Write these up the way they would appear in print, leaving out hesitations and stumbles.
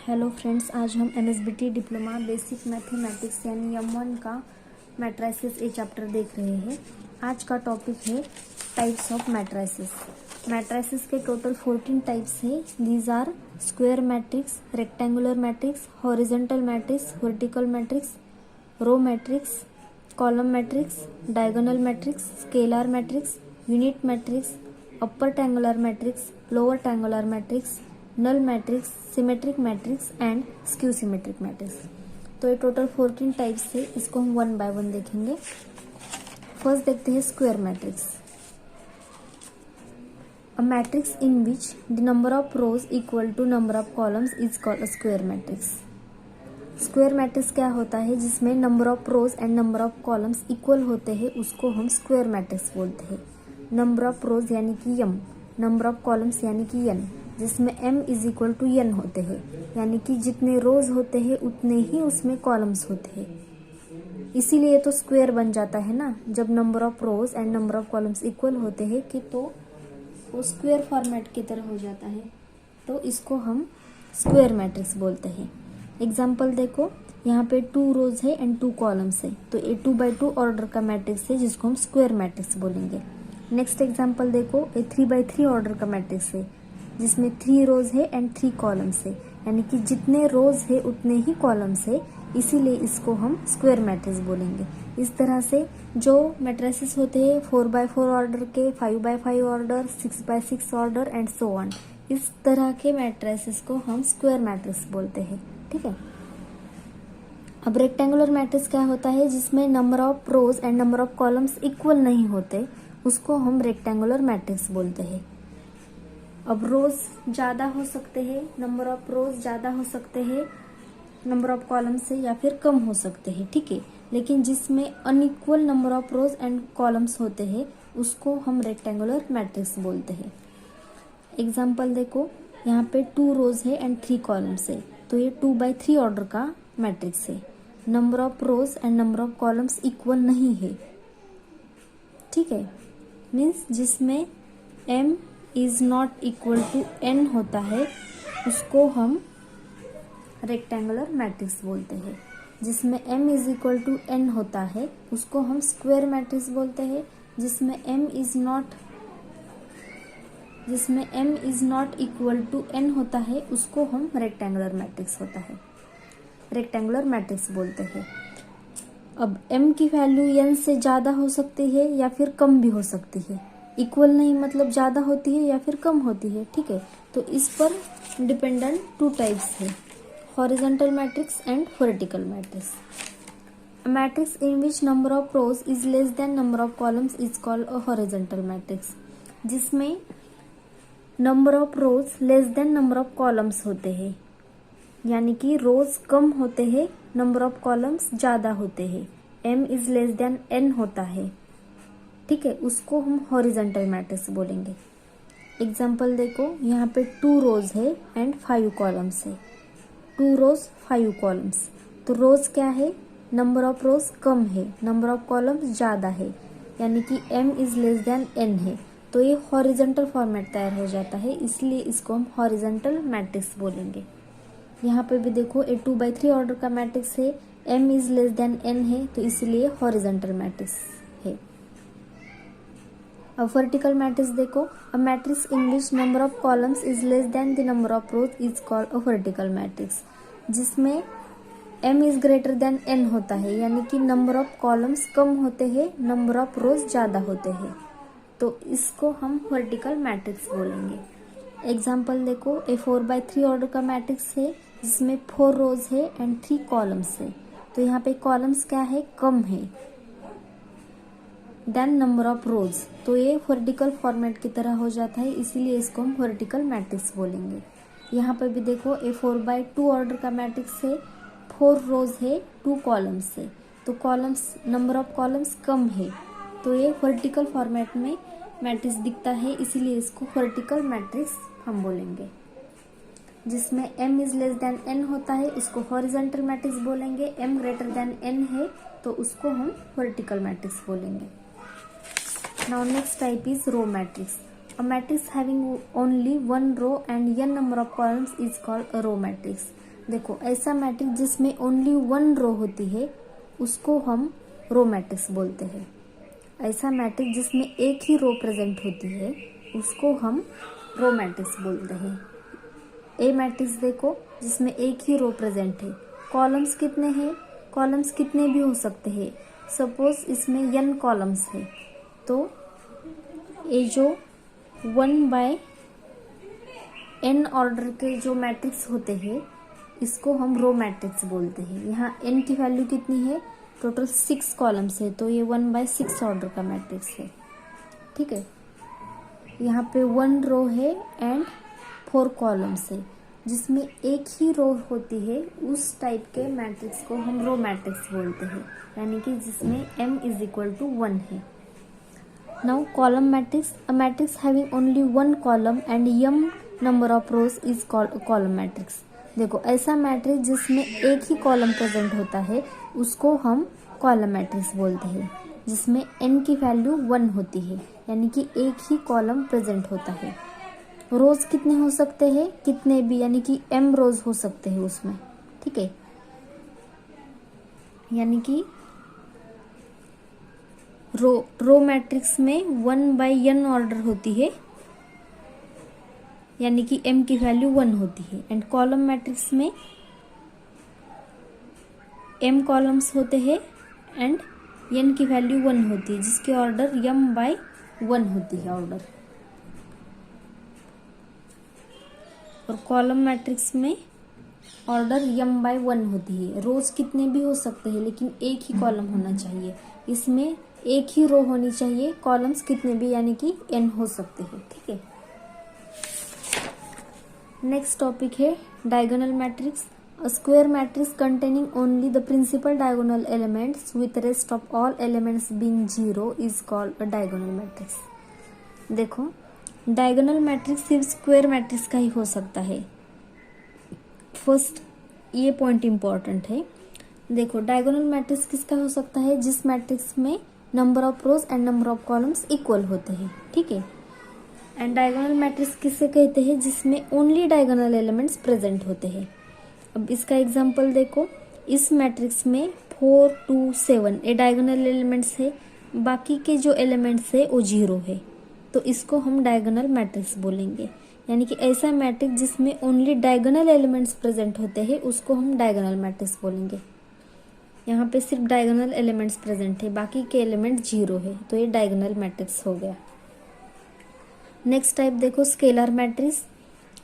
Hello friends, आज हम MSBT diploma basic mathematics यानी M1 का मैट्रिसेस ए चैप्टर देख रहे हैं। आज का टॉपिक है टाइप्स ऑफ मैट्रिसेस। मैट्रिसेस के टोटल 14 टाइप्स है। These are square matrix, rectangular matrix, horizontal matrix, vertical matrix, row matrix, column matrix, diagonal matrix, scalar matrix, unit matrix, upper triangular matrix, lower triangular matrix, null matrix, symmetric matrix and skew symmetric matrix. तो ये total 14 types है। इसको हम one by one देखेंगे। First देखते हैं square matrix. A matrix in which the number of rows equal to number of columns is called a square matrix. Square matrix क्या होता है? जिसमें number of rows and number of columns equal होते हैं, उसको हम स्क्वायर मैट्रिक्स बोलते हैं। नंबर ऑफ रोज यानी कि m, नंबर ऑफ कॉलम्स यानी कि n, जिसमें m is equal to n होते हैं, यानी कि जितने रोज होते हैं उतने ही उसमें कॉलम्स होते हैं। इसीलिए तो स्क्वायर बन जाता है ना। जब number of rows and number of columns equal होते हैं कि तो वो स्क्वायर फॉर्मेट की तरह हो जाता है, तो इसको हम स्क्वायर मैट्रिक्स बोलते हैं। एग्जाम्पल देखो, यहाँ पे 2 रोज है एंड 2 कॉलम्स है, तो ये 2x2 ऑर्डर का मैट्रिक्स है, जिसको हम स्क्वायर मैट्रिक्स बोलेंगे। नेक्स्ट एग्जाम्पल देखो, ये 3x3 ऑर्डर का मैट्रिक्स है, जिसमें 3 रोज है एंड 3 कॉलम्स है, यानी कि जितने रोज है उतने ही कॉलम्स है, इसीलिए इसको हम स्क्वायर मैट्रिक्स बोलेंगे। इस तरह से जो मैट्रिसेस होते हैं 4x4 ऑर्डर के, 5x5 order, 6x6 order and so on, इस तरह के मैट्रिसेस को हम स्क्वायर मैट्रिक्स बोलते हैं। ठीक है। अब रेक्टेंगुलर मैट्रिक्स क्या होता है? जिसमें number of rows and number of columns equal नहीं होते, उसको हम रेक्टेंगुलर मैट्रिक्स बोलते हैं। अब रोज ज्यादा हो सकते हैं, नंबर ऑफ रोज ज्यादा हो सकते हैं नंबर ऑफ कॉलम से, या फिर कम हो सकते हैं। ठीक है। लेकिन जिसमें unequal number of rows and columns होते हैं, उसको हम रेक्टेंगुलर मैट्रिक्स बोलते हैं। एग्जाम्पल देखो, यहाँ पे 2 रोज है एंड 3 कॉलम्स है, तो ये 2x3 ऑर्डर का मैट्रिक्स है। Number of rows and number of columns equal नहीं है। ठीक है। मीन्स जिसमें m is not equal to n होता है, उसको हम रेक्टेंगुलर मैट्रिक्स बोलते हैं। जिसमें m is equal to n होता है, उसको हम स्क्वायर मैट्रिक्स बोलते हैं। जिसमें m is not equal to n होता है, उसको हम रेक्टेंगुलर मैट्रिक्स बोलते हैं। अब m की वैल्यू n से ज्यादा हो सकती है या फिर कम भी हो सकती है। इक्वल नहीं मतलब ज्यादा होती है या फिर कम होती है। ठीक है। तो इस पर डिपेंडेंट 2 टाइप्स है, horizontal matrix and vertical matrix. A matrix in which number of rows is less than number of columns is called a horizontal matrix। जिसमें number of rose less than number of columns होते हैं, यानी कि रोज कम होते हैं, number of columns ज्यादा होते हैं, m is less than n होता है। ठीक है। उसको हम हॉरिजॉन्टल मैट्रिक्स बोलेंगे। एग्जाम्पल देखो, यहाँ पे 2 रोज है एंड 5 कॉलम्स है। 2 रोज 5 कॉलम्स, तो रोज क्या है? नंबर ऑफ रोज कम है, नंबर ऑफ कॉलम्स ज्यादा है, यानी कि m is less than n है, तो ये हॉरिजॉन्टल फॉर्मेट तैयार हो जाता है, इसलिए इसको हम हॉरिजॉन्टल मैट्रिक्स बोलेंगे। यहाँ पे भी देखो, ये 2x3 ऑर्डर का मैट्रिक्स है, m is less than n है, तो इसलिए हॉरिजॉन्टल मैट्रिक्स है। अब वर्टिकल मैट्रिक्स देखो, अ matrix in which number of columns is less then the number of rose is called a vertical matrix. जिसमें m is greater than n होता है, यानी कि नंबर ऑफ कॉलम्स कम होते हैं, नंबर ऑफ रोज ज्यादा होते हैं, तो इसको हम वर्टिकल मैट्रिक्स बोलेंगे। एग्जाम्पल देखो, ए 4x3 ऑर्डर का मैट्रिक्स है, जिसमें 4 रोज है एंड 3 कॉलम्स है, तो यहाँ पे कॉलम्स क्या है? कम है देन नंबर ऑफ रोज, तो ये वर्टिकल फॉर्मेट की तरह हो जाता है, इसीलिए इसको हम वर्टिकल मैट्रिक्स बोलेंगे। यहाँ पे भी देखो, ए 4x2 ऑर्डर का मैट्रिक्स है, 4 रोज है, 2 कॉलम्स है, तो नंबर ऑफ कॉलम्स कम है, तो ये वर्टिकल फॉर्मेट में मैट्रिक्स दिखता है, इसीलिए इसको वर्टिकल मैट्रिक्स हम बोलेंगे। जिसमें m is less than n होता है, उसको हॉरिजॉन्टल मैट्रिक्स बोलेंगे। m ग्रेटर देन n है, तो उसको हम वर्टिकल मैट्रिक्स बोलेंगे। Now next type is row matrix. A matrix having only 1 row and n number of columns is called a row matrix। देखो ऐसा मैट्रिक्स जिसमें ओनली वन रो होती है उसको हम रो मैट्रिक्स बोलते हैं। ऐसा मैट्रिक्स जिसमें एक ही रो प्रेजेंट होती है उसको हम रो मैट्रिक्स बोलते हैं। ए मैट्रिक्स देखो जिसमें एक ही रो प्रेजेंट है, कॉलम्स कितने हैं, कॉलम्स कितने भी हो सकते हैं। सपोज इसमें n कॉलम्स है तो ये जो 1/n ऑर्डर के जो मैट्रिक्स होते हैं इसको हम रो मैट्रिक्स बोलते हैं। यहाँ n की वैल्यू कितनी है, टोटल 6 कॉलम्स है तो ये 1/6 ऑर्डर का मैट्रिक्स है। ठीक है, यहाँ पे 1 रो है एंड 4 कॉलम्स है, जिसमें एक ही रो होती है उस टाइप के मैट्रिक्स को हम रो मैट्रिक्स बोलते हैं, यानी कि जिसमें m इज इक्वल टू 1 है। Now column matrix, a matrix having only 1 column and m number of rose is called column matrix. देखो ऐसा मैट्रिक्स जिसमें एक ही कॉलम प्रेजेंट होता है उसको हम कॉलम मैट्रिक्स बोलते हैं, जिसमें n की वैल्यू 1 होती है, यानी कि एक ही कॉलम प्रेजेंट होता है। रोज कितने हो सकते हैं, कितने भी, यानी कि m रोज हो सकते हैं उसमें। ठीक है, यानी कि रो मैट्रिक्स में 1/n ऑर्डर होती है, यानी कि m की वैल्यू 1 होती है। एंड कॉलम मैट्रिक्स में m कॉलम्स होते हैं एंड n की वैल्यू 1 होती है, जिसकी ऑर्डर m/1 होती है ऑर्डर। और कॉलम मैट्रिक्स में ऑर्डर m/1 होती है। रोज कितने भी हो सकते हैं लेकिन एक ही कॉलम होना चाहिए, इसमें एक ही रो होनी चाहिए, कॉलम्स कितने भी यानी कि n हो सकते हैं। ठीक है, नेक्स्ट टॉपिक है diagonal matrix. A square matrix containing only the principal diagonal elements with rest of all elements being 0 is called a diagonal matrix. देखो डायगोनल मैट्रिक्स सिर्फ स्क्वायर मैट्रिक्स का ही हो सकता है। फर्स्ट ये पॉइंट इंपॉर्टेंट है। देखो डायगोनल मैट्रिक्स किसका हो सकता है, जिस मैट्रिक्स में number of rows and number of columns equal होते हैं। ठीक है, एंड डायगोनल मैट्रिक्स किसे कहते हैं, जिसमें ओनली डायगोनल एलिमेंट्स प्रेजेंट होते हैं। अब इसका एग्जांपल देखो, इस मैट्रिक्स में 4 2 7 ये डायगोनल एलिमेंट्स है, बाकी के जो एलिमेंट्स है वो 0 है, तो इसको हम डायगोनल मैट्रिक्स बोलेंगे। यानी कि ऐसा मैट्रिक्स जिसमें ओनली डायगोनल एलिमेंट्स प्रेजेंट होते हैं उसको हम डायगोनल मैट्रिक्स बोलेंगे। यहाँ पे सिर्फ डायगोनल एलिमेंट्स प्रेजेंट है, बाकी के एलिमेंट 0 है, तो ये डायगोनल मैट्रिक्स हो गया। नेक्स्ट टाइप देखो scalar matrix.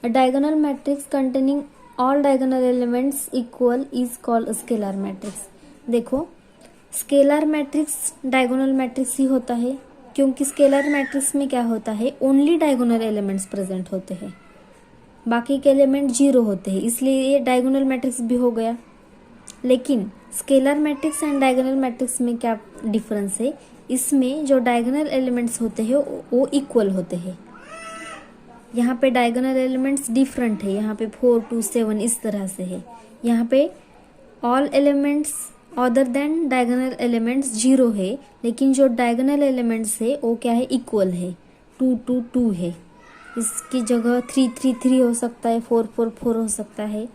A diagonal matrix containing all diagonal elements equal is called scalar matrix. देखो स्केलर मैट्रिक्स डायगोनल मैट्रिक्स ही होता है, क्योंकि स्केलर मैट्रिक्स में क्या होता है, ओनली डायगोनल एलिमेंट्स प्रेजेंट होते हैं, बाकी के एलिमेंट 0 होते हैं, इसलिए ये डायगोनल मैट्रिक्स भी हो गया। लेकिन scalar matrix and diagonal matrix में क्या डिफरेंस है, इसमें जो डायगोनल एलिमेंट्स होते हैं वो इक्वल होते हैं। यहाँ पे डायगोनल एलिमेंट्स डिफरेंट है, यहाँ पे 4 2 7 इस तरह से है। यहाँ पे all elements other than diagonal elements 0 है, लेकिन जो डायगोनल एलिमेंट्स है वो क्या है, इक्वल है, 2 2 2 है। इसकी जगह 3 3 3 हो सकता है, 4 4 4 हो सकता है।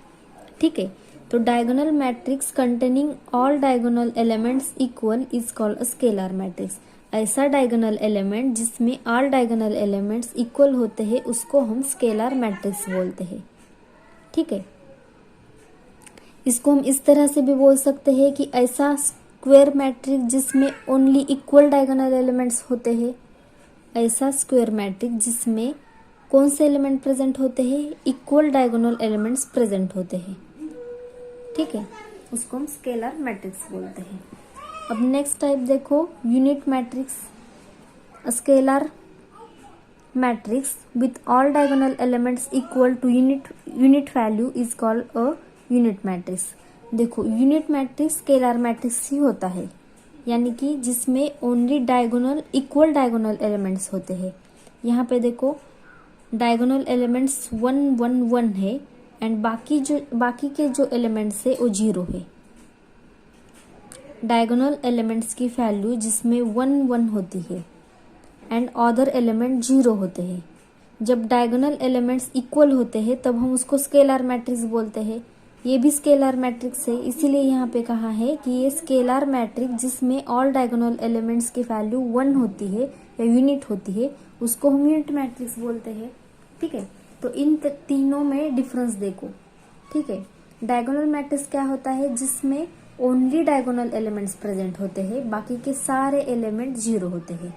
ठीक है, तो diagonal matrix containing all diagonal elements equal is called a scalar matrix. ऐसा डायगोनल एलिमेंट जिसमें ऑल डायगोनल एलिमेंट्स इक्वल होते हैं उसको हम स्केलर मैट्रिक्स बोलते हैं। ठीक है, इसको हम इस तरह से भी बोल सकते हैं कि ऐसा स्क्वायर मैट्रिक्स जिसमें ओनली इक्वल डायगोनल एलिमेंट्स होते हैं। ऐसा स्क्वायर मैट्रिक्स जिसमें कौन से एलिमेंट प्रेजेंट होते हैं, इक्वल डायगोनल एलिमेंट्स प्रेजेंट होते हैं। ठीक है, उसको हम स्केलर मैट्रिक्स बोलते हैं। अब नेक्स्ट टाइप देखो unit matrix. A scalar matrix with all diagonal elements equal to unit value is called a unit matrix. देखो यूनिट मैट्रिक्स स्केलर मैट्रिक्स ही होता है, यानी कि जिसमें only diagonal equal diagonal elements होते हैं। यहाँ पे देखो डायगोनल एलिमेंट्स 1 1 1 है एंड बाकी के जो एलिमेंट्स है वो 0 है। डायगोनल एलिमेंट्स की वैल्यू जिसमें 1 1 होती है एंड अदर एलिमेंट 0 होते हैं। जब डायगोनल एलिमेंट्स इक्वल होते हैं तब हम उसको स्केलर मैट्रिक्स बोलते हैं। ये भी स्केलर मैट्रिक्स है, इसीलिए यहाँ पे कहा है कि ये स्केलर मैट्रिक्स जिसमें ऑल डायगोनल एलिमेंट्स की वैल्यू 1 होती है या यूनिट होती है उसको हम यूनिट मैट्रिक्स बोलते हैं। ठीक है, तो इन तीनों में डिफरेंस देखो। ठीक है, डायगोनल मैट्रिक्स क्या होता है, जिसमें ओनली डायगोनल एलिमेंट्स प्रेजेंट होते हैं, बाकी के सारे एलिमेंट 0 होते हैं।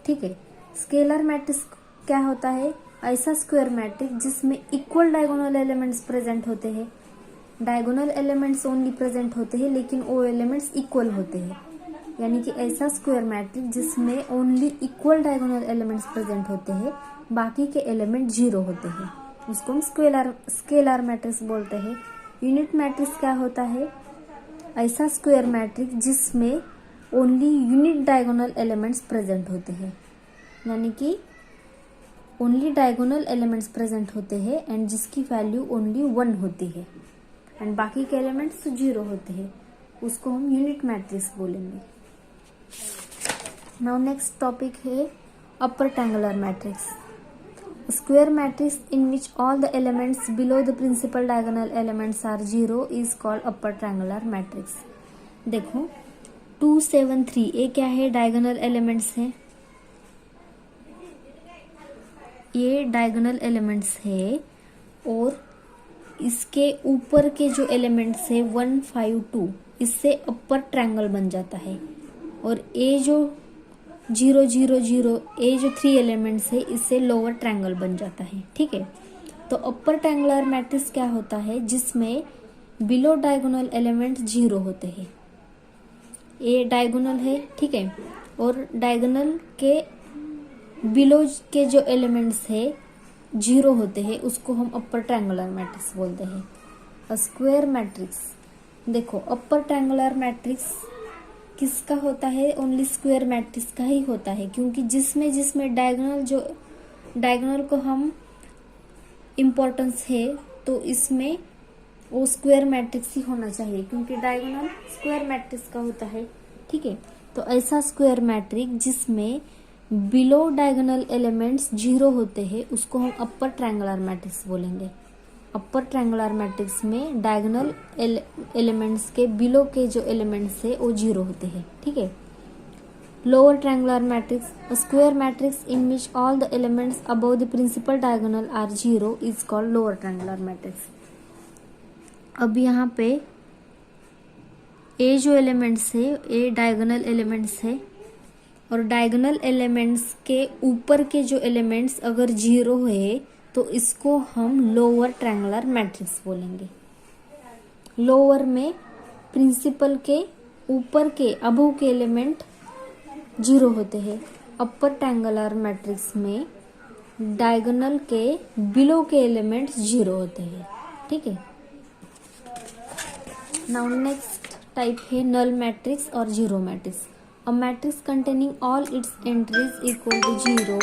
ठीक है, स्केलर मैट्रिक्स क्या होता है, ऐसा स्क्वायर मैट्रिक्स जिसमें इक्वल डायगोनल एलिमेंट्स प्रेजेंट होते हैं। डायगोनल एलिमेंट्स ओनली प्रेजेंट होते हैं लेकिन वो एलिमेंट्स इक्वल होते हैं, यानी कि ऐसा स्क्वायर मैट्रिक्स जिसमें only equal diagonal elements present होते हैं, बाकी के एलिमेंट 0 होते हैं, उसको हम स्केलर मैट्रिक्स बोलते हैं। यूनिट मैट्रिक्स क्या होता है, ऐसा स्क्वायर मैट्रिक्स जिसमें only unit diagonal elements present होते हैं, यानी कि ओनली डायगोनल एलिमेंट्स प्रेजेंट होते हैं एंड जिसकी वैल्यू ओनली 1 होती है एंड बाकी के एलिमेंट्स 0 होते हैं, उसको हम यूनिट मैट्रिक्स बोलेंगे। नाउ नेक्स्ट टॉपिक है अपर triangular matrix. Square matrix in which all the elements below the principal diagonal elements are 0 is called upper triangular matrix। देखो 2 7 3 ये क्या है, डायगोनल एलिमेंट्स हैं, ये डायगोनल एलिमेंट्स है और इसके ऊपर के जो एलिमेंट्स है 1 5 2 इससे अपर ट्रायंगल बन जाता है, और ये जो 0 0 0 ये जो 3 एलिमेंट्स है इससे लोअर ट्रायंगल बन जाता है। ठीक है, तो अपर ट्रायंगुलर मैट्रिक्स क्या होता है, जिसमें बिलो डायगोनल एलिमेंट 0 होते हैं। ये डायगोनल है, ठीक है, और डायगोनल के बिलो के जो एलिमेंट्स है 0 होते हैं, उसको हम अपर ट्रायंगुलर मैट्रिक्स बोलते हैं। स्क्वायर मैट्रिक्स देखो, अपर ट्रायंगुलर मैट्रिक्स किसका होता है, ओनली स्क्वायर मैट्रिक्स का ही होता है, क्योंकि जिसमें डायगोनल को हम इम्पोर्टेंस है तो इसमें वो स्क्वायर मैट्रिक्स ही होना चाहिए, क्योंकि डायगोनल स्क्वायर मैट्रिक्स का होता है। ठीक है, तो ऐसा स्क्वायर मैट्रिक्स जिसमें बिलो डायगोनल एलिमेंट्स 0 होते हैं उसको हम अपर ट्रायंगुलर मैट्रिक्स बोलेंगे। अपर ट्रायंगुलर मैट्रिक्स में डायगोनल एलिमेंट्स के बिलो के जो एलिमेंट्स है वो 0 होते हैं। ठीक है, lower triangular matrix square matrix in which all the elements above the principal diagonal are 0 is called lower triangular matrix. अब यहाँ पे ए जो एलिमेंट्स है ये डायगोनल एलिमेंट्स है, और डायगोनल एलिमेंट्स के ऊपर के जो एलिमेंट्स अगर 0 है तो इसको हम लोअर ट्रायंगुलर मैट्रिक्स बोलेंगे। लोअर में प्रिंसिपल के ऊपर के अबव के एलिमेंट 0 होते हैं, अपर ट्रायंगुलर मैट्रिक्स में डायगोनल के बिलो के एलिमेंट्स 0 होते हैं। ठीक है, नाउ नेक्स्ट टाइप है नल मैट्रिक्स और zero matrix. A matrix containing all its entries equal to 0,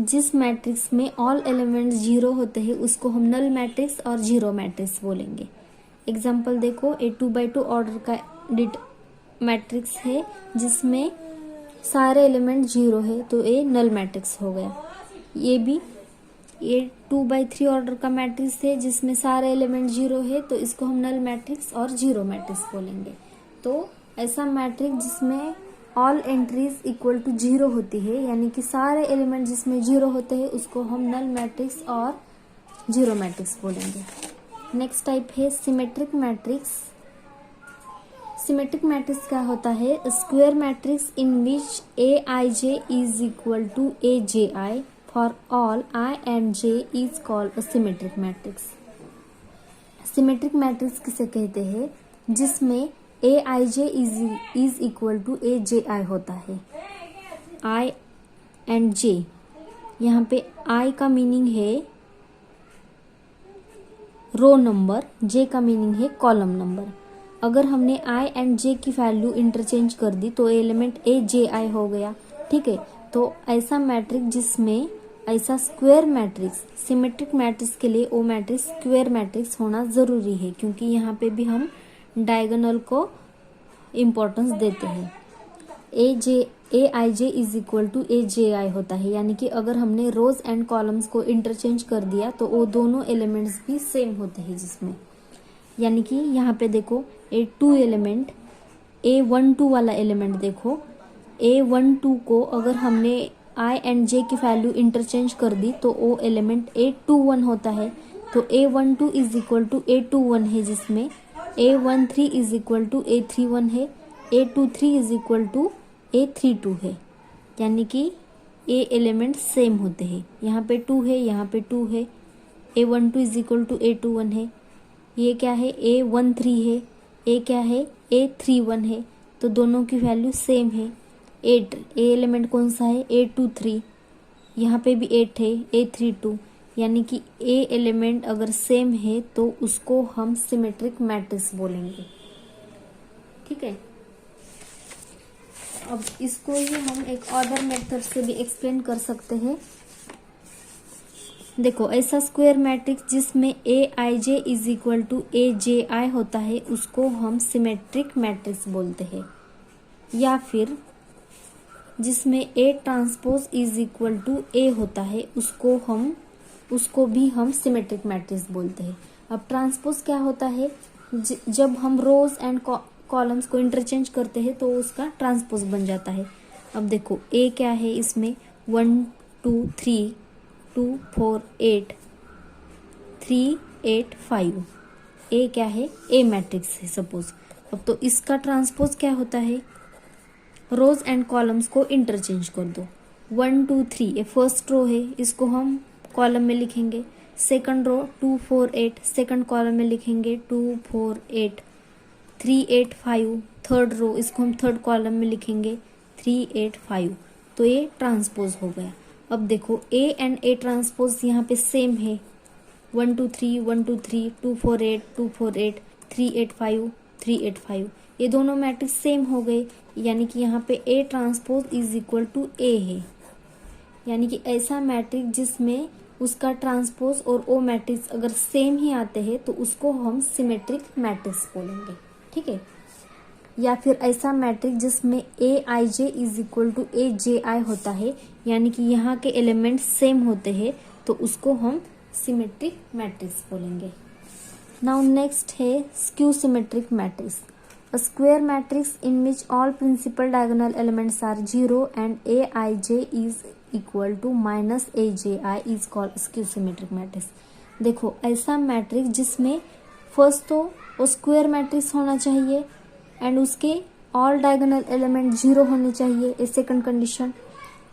जिस मैट्रिक्स में ऑल एलिमेंट्स 0 होते हैं उसको हम नल मैट्रिक्स और जीरो मैट्रिक्स बोलेंगे। एग्जाम्पल देखो, ए 2x2 ऑर्डर का मैट्रिक्स है जिसमें सारे एलिमेंट 0 है तो ये नल मैट्रिक्स हो गया। ये 2x3 ऑर्डर का मैट्रिक्स है जिसमें सारे एलिमेंट 0 है तो इसको हम नल मैट्रिक्स और जीरो मैट्रिक्स बोलेंगे। तो ऐसा मैट्रिक्स जिसमें ऑल एंट्रीज इक्वल टू 0 होती है, यानी कि सारे एलिमेंट जिसमें 0 होते हैं उसको हम नल मैट्रिक्स और जीरो मैट्रिक्स बोलेंगे। नेक्स्ट टाइप है सिमेट्रिक मैट्रिक्स। सिमेट्रिक मैट्रिक्स क्या होता है, square matrix in which Aij is equal to Aj for all I and J is called a symmetric matrix. Symmetric matrix किसे कहते हैं, जिसमें Aij is equal to Aj होता है। I and J, यहाँ पे I का मीनिंग है रो नंबर, J का मीनिंग है कॉलम नंबर। अगर हमने I and J की वैल्यू इंटरचेंज कर दी तो एलिमेंट Aj हो गया। ठीक है, तो ऐसा मैट्रिक्स जिसमें ऐसा स्क्वायर मैट्रिक्स, सिमेट्रिक मैट्रिक्स के लिए वो मैट्रिक्स स्क्वायर मैट्रिक्स होना जरूरी है, क्योंकि यहाँ पे भी हम डायगोनल को इम्पोर्टेंस देते हैं। ए I J is equal to A J आई होता है, यानी कि अगर हमने रोज एंड कॉलम्स को इंटरचेंज कर दिया तो वो दोनों एलिमेंट्स भी सेम होते हैं, जिसमें यानी कि यहाँ पे देखो A2 एलिमेंट A12 वाला एलिमेंट देखो, A12 को अगर हमने I एंड J की वैल्यू इंटरचेंज कर दी तो वो एलिमेंट A21 होता है। तो A12 is equal to A21 है, जिसमें A13 is equal to A31 है, A23 is equal to A32 है, यानी कि ए एलिमेंट सेम होते हैं। यहाँ पे 2 है, यहाँ पे 2 है, A12 is equal to A21 है, ये क्या है A13 है, ए क्या है A31 है, तो दोनों की वैल्यू सेम है। 8 ए एलिमेंट कौन सा है A23, यहाँ पे भी 8 है A32, यानी कि ए एलिमेंट अगर सेम है तो उसको हम सिमेट्रिक मैट्रिक्स बोलेंगे। ठीक है, अब इसको ही हम एक अदर मेथड से भी एक्सप्लेन कर सकते हैं। देखो ऐसा स्क्वायर मैट्रिक्स जिसमें ए I J is equal to A J आई होता है उसको हम सिमेट्रिक मैट्रिक्स बोलते हैं, या फिर जिसमें A transpose is equal to A होता है उसको भी हम सिमेट्रिक मैट्रिक्स बोलते हैं। अब ट्रांसपोज क्या होता है, जब हम रोज एंड कॉलम्स को इंटरचेंज करते हैं तो उसका ट्रांसपोज बन जाता है। अब देखो ए क्या है, इसमें 1 2 3 2 4 8 3 8 5, ए क्या है ए मैट्रिक्स है सपोज। अब तो इसका ट्रांसपोज क्या होता है, रोज एंड कॉलम्स को इंटरचेंज कर दो। 1 2 3 ये फर्स्ट रो है, इसको हम कॉलम में लिखेंगे। सेकंड रो 2 4 8 सेकंड कॉलम में लिखेंगे 2 4 8 3 8 5 थर्ड रो, इसको हम थर्ड कॉलम में लिखेंगे 3 8 5, तो ये ट्रांसपोज हो गया। अब देखो ए एंड ए ट्रांसपोज यहाँ पे सेम है, 1 2 3 1 2 3 2 4 8 2 4 8 3 8 5 3 8 5, ये दोनों मैट्रिक्स सेम हो गए, यानी कि यहाँ पे A transpose is equal to A है, यानी कि ऐसा मैट्रिक्स जिसमें उसका ट्रांसपोज और ओ मैट्रिक्स अगर सेम ही आते हैं तो उसको हम सिमेट्रिक मैट्रिक्स बोलेंगे। ठीक है, या फिर ऐसा मैट्रिक्स जिसमें ए I J is equal to A J आई होता है, यानी कि यहाँ के एलिमेंट्स सेम होते हैं तो उसको हम सिमेट्रिक मैट्रिक्स बोलेंगे। नाउ नेक्स्ट है skew symmetric matrix, a square matrix in which all principal diagonal elements are 0 and A I J is equal to minus A J I is called skew symmetric matrix. देखो ऐसा matrix जिसमें first तो वो square matrix होना चाहिए and उसके all diagonal element 0 होने चाहिए, ए सेकंड कंडीशन।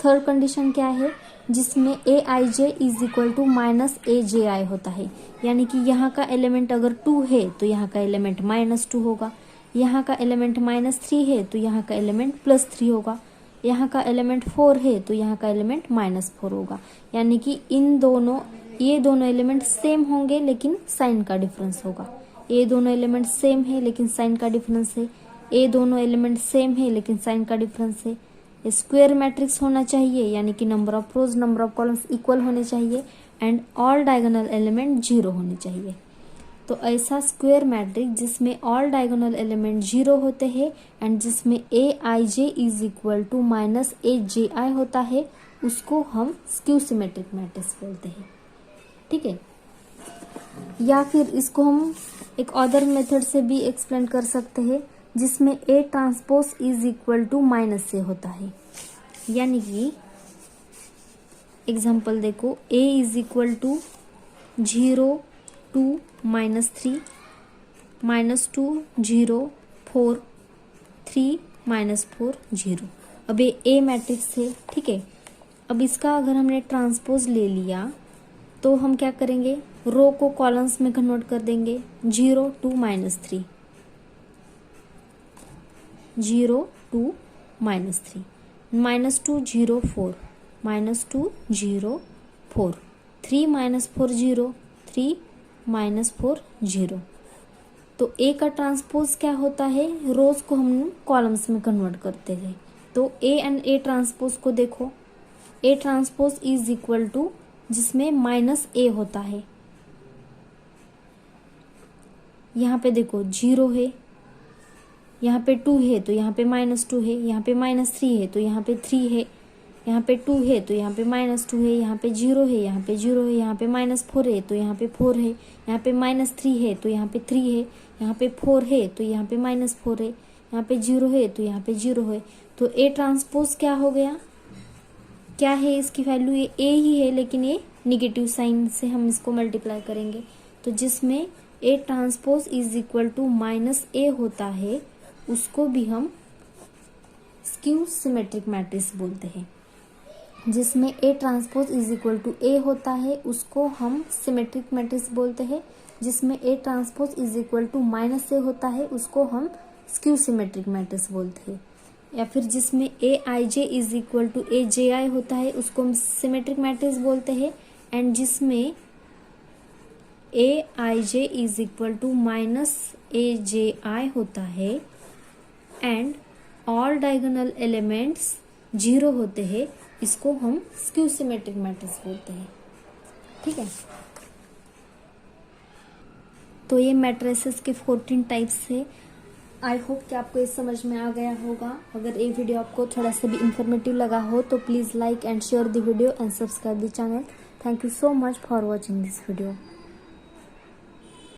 थर्ड कंडीशन क्या है, जिसमें ए I J is equal to minus A J आई होता है, यानी कि यहाँ का एलिमेंट अगर 2 है तो यहाँ का एलिमेंट -2 होगा, यहाँ का एलिमेंट -3 है तो यहाँ का एलिमेंट +3 होगा, यहाँ का एलिमेंट 4 है तो यहाँ का एलिमेंट -4 होगा, यानी कि ये दोनों एलिमेंट सेम होंगे लेकिन साइन का डिफरेंस होगा। ये दोनों एलिमेंट सेम है लेकिन साइन का डिफरेंस है, ये दोनों एलिमेंट सेम है लेकिन साइन का डिफरेंस है। स्क्वायर मैट्रिक्स होना चाहिए, यानी कि number of rose number of columns equal होने चाहिए एंड ऑल डायगोनल एलिमेंट 0 होने चाहिए। तो ऐसा स्क्वायर मैट्रिक्स जिसमें ऑल डायगोनल एलिमेंट 0 होते हैं एंड जिसमें ए I J is equal to minus A J आई होता है उसको हम स्क्यू सिमेट्रिक मैट्रिक्स बोलते हैं। ठीक है, या फिर इसको हम एक अदर मेथड से भी एक्सप्लेन कर सकते हैं, जिसमें A transpose is equal to minus से होता है, यानी कि एग्जाम्पल देखो ए इज इक्वल टू 0 2 -3 -2 0 4 3 -4 0। अब ये ए मैट्रिक्स है। ठीक है, अब इसका अगर हमने ट्रांसपोज ले लिया तो हम क्या करेंगे, रो को कॉलम्स में कन्वर्ट कर देंगे। 0 2 -3 0 2 -3 -2 0 4 -2 0 4 3 -4 0 3 -4 0। तो ए का ट्रांसपोज क्या होता है, रोज को हम कॉलम्स में कन्वर्ट करते हैं। तो ए एंड ए ट्रांसपोज को देखो, A transpose is equal to जिसमें -a होता है, यहाँ पे देखो 0 है, यहाँ पे 2 है तो यहाँ पे -2 है, यहाँ पे -3 है तो यहाँ पे 3 है, यहाँ पे 2 है तो यहाँ पे -2 है, यहाँ पे 0 है, यहाँ पे 0 है, यहाँ पे -4 है तो यहाँ पे 4 है, यहाँ पे -3 है तो यहाँ पे 3 है, यहाँ पे 4 है तो यहाँ पे -4 है, यहाँ पे 0 है तो यहाँ पे 0 है। तो ए ट्रांसपोज क्या हो गया, क्या है इसकी वैल्यू, ये ए ही है लेकिन ये निगेटिव साइन से हम इसको मल्टीप्लाई करेंगे। तो जिसमें A transpose is equal to -a होता है उसको भी हम स्क्यू सिमेट्रिक मैट्रिक्स बोलते हैं। जिसमें A transpose is equal to A होता है उसको हम सिमेट्रिक मैट्रिक्स बोलते हैं। जिसमें A transpose is equal to -a होता है उसको हम स्क्यू सिमेट्रिक मैट्रिक्स बोलते हैं। या फिर जिसमें ए I J is equal to A J आई होता है उसको हम सिमेट्रिक मैट्रिक्स बोलते हैं। एंड जिसमें ए I J is equal to -a जे आई होता है एंड ऑल डायगोनल एलिमेंट्स 0 होते हैं, इसको हम स्क्यू सिमेट्रिक मैट्रिक्स बोलते हैं। ठीक है, तो ये मैट्रिसेस के 14 टाइप्स है। आई होप कि आपको ये समझ में आ गया होगा। अगर ये वीडियो आपको थोड़ा सा भी इंफॉर्मेटिव लगा हो तो please like and share the video and subscribe the channel. Thank you so much for watching this video.